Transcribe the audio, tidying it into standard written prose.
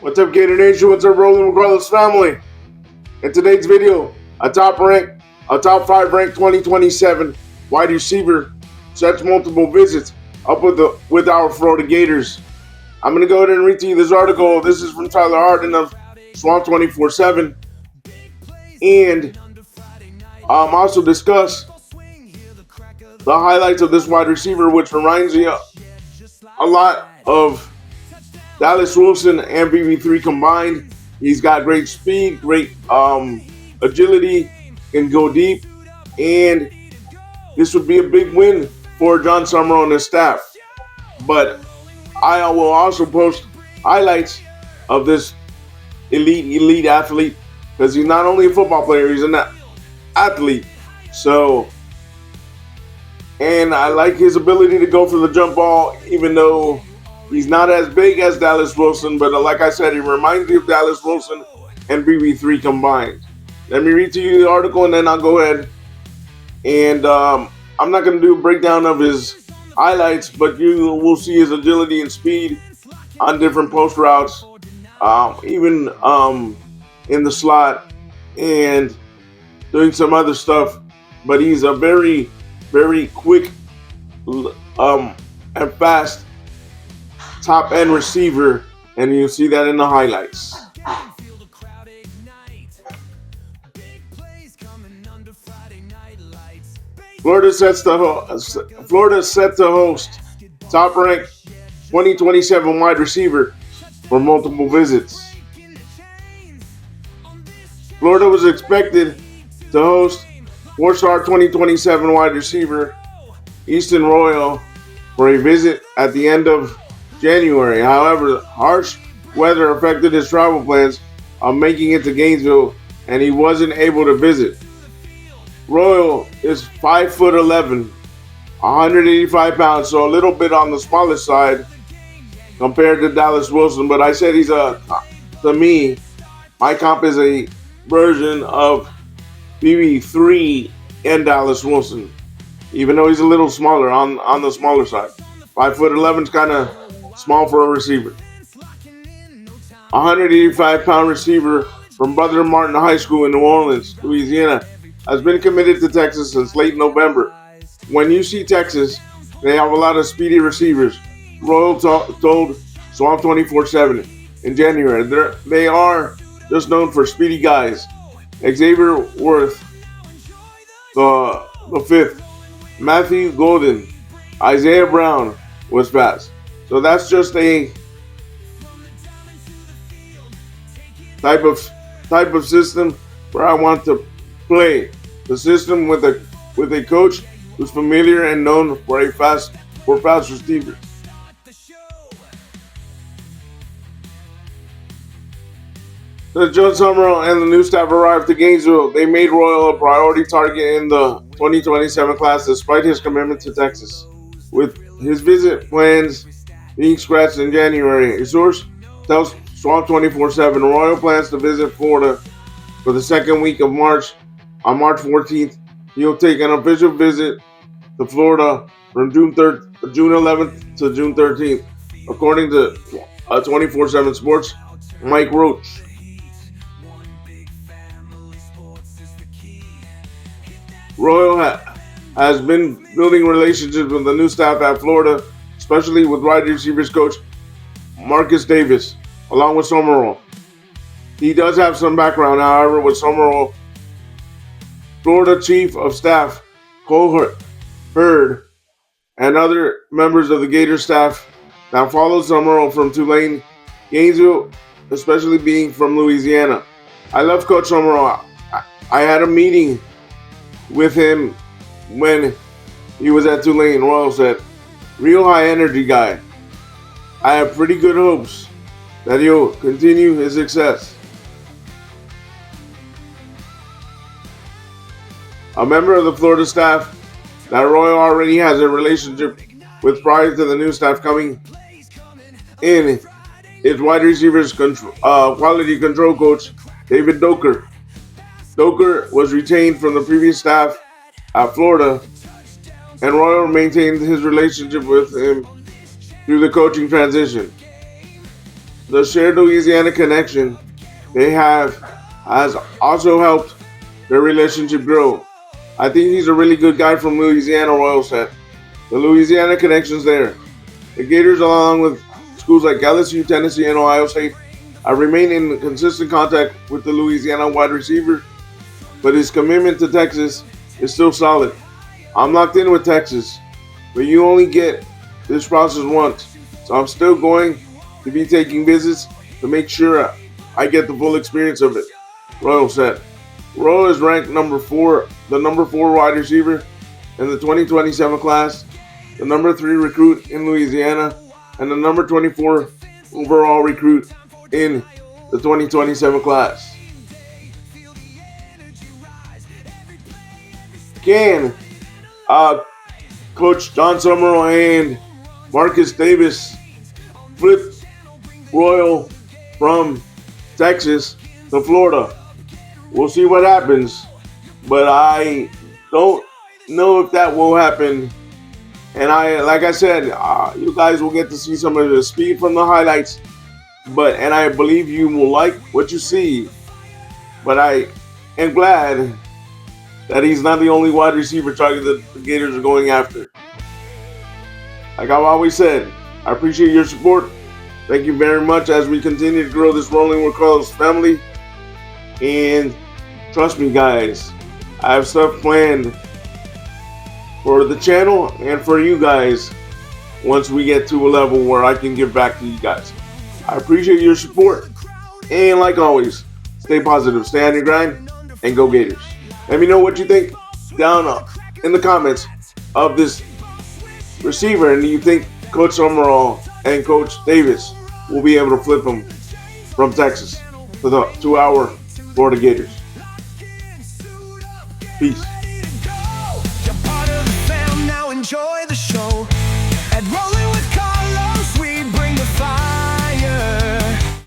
What's up, Gator Nation? What's up, RollinwithCarlos family? In today's video, a top 5 ranked 2027 wide receiver sets multiple visits up with our Florida Gators. I'm going to go ahead and read to you this article. This is from Tyler Harden of Swamp247, and also discuss the highlights of this wide receiver, which reminds me a lot of Dallas Wilson and BV3 combined. He's got great speed, great agility, can go deep, and this would be a big win for John Summerall and his staff. But I will also post highlights of this elite athlete, because he's not only a football player, he's an athlete. So, and I like his ability to go for the jump ball, even though he's not as big as Dallas Wilson. But like I said, he reminds me of Dallas Wilson and BB3 combined. Let me read to you the article, and then I'll go ahead. And I'm not going to do a breakdown of his highlights, but you will see his agility and speed on different post routes, even in the slot and doing some other stuff. But he's a very, very quick and fast top end receiver, and you'll see that in the highlights. Florida set to host top-ranked 2027 wide receiver for multiple visits. Florida was expected to host 4-star 2027 wide receiver Easton Royal for a visit at the end of January. However, harsh weather affected his travel plans on making it to Gainesville, and he wasn't able to visit. Royal is 5'11", 185 pounds, so a little bit on the smaller side compared to Dallas Wilson. But I said to me, my comp is a version of BB3 and Dallas Wilson, even though he's a little smaller on the smaller side. 5'11" is kind of small for a receiver. 185-pound receiver from Brother Martin High School in New Orleans, Louisiana, has been committed to Texas since late November. When you see Texas, they have a lot of speedy receivers. Royal told Swamp247 in January, they are just known for speedy guys. Xavier Worth, the fifth, Matthew Golden, Isaiah Brown was fast. So that's just a type of system where I want to play. The system with a coach who's familiar and known for fast receivers. As John Summerall and the new staff arrived to Gainesville, they made Royal a priority target in the 2027 class despite his commitment to Texas. With his visit plans being scratched in January, a source tells Swamp247 Royal plans to visit Florida for the second week of March. On March 14th, he'll take an official visit to Florida from June 11th to June 13th, according to 24/7 Sports' Mike Roach. Royal has been building relationships with the new staff at Florida, especially with wide receivers coach Marcus Davis, along with Summerall. He does have some background, however, with Summerall. Florida Chief of Staff Cole Hurd and other members of the Gator staff that followed Summerall from Tulane, Gainesville, especially being from Louisiana. I love Coach Summerall. I had a meeting with him when he was at Tulane. Royal said, real high energy guy. I have pretty good hopes that he'll continue his success. A member of the Florida staff that Royal already has a relationship with prior to the new staff coming in is wide receivers quality control coach David Doker. Doker was retained from the previous staff at Florida, and Royal maintained his relationship with him through the coaching transition. the shared Louisiana connection they have has also helped their relationship grow. I think he's a really good guy from Louisiana Royal set. The Louisiana connection's there. The Gators, along with schools like LSU, Tennessee, and Ohio State, have remained in consistent contact with the Louisiana wide receiver, but his commitment to Texas is still solid. I'm locked in with Texas, but you only get this process once, so I'm still going to be taking visits to make sure I get the full experience of it. Royal set. Royal is ranked number 4, the number 4 wide receiver in the 2027 class, the number 3 recruit in Louisiana, and the number 24 overall recruit in the 2027 class. Can Coach John Summerall and Marcus Davis flip Royal from Texas to Florida? We'll see what happens, but I don't know if that will happen. And like I said, you guys will get to see some of the speed from the highlights. And I believe you will like what you see. But I am glad that he's not the only wide receiver target that the Gators are going after. Like I've always said, I appreciate your support. Thank you very much as we continue to grow this Rolling with Carlos family. And trust me, guys, I have stuff planned for the channel and for you guys once we get to a level where I can give back to you guys. I appreciate your support. And like always, stay positive, stay on your grind, and go Gators. Let me know what you think down in the comments of this receiver, and do you think Coach Summerall and Coach Davis will be able to flip him from Texas to our Florida Gators? Peace. You're part of the fam, now enjoy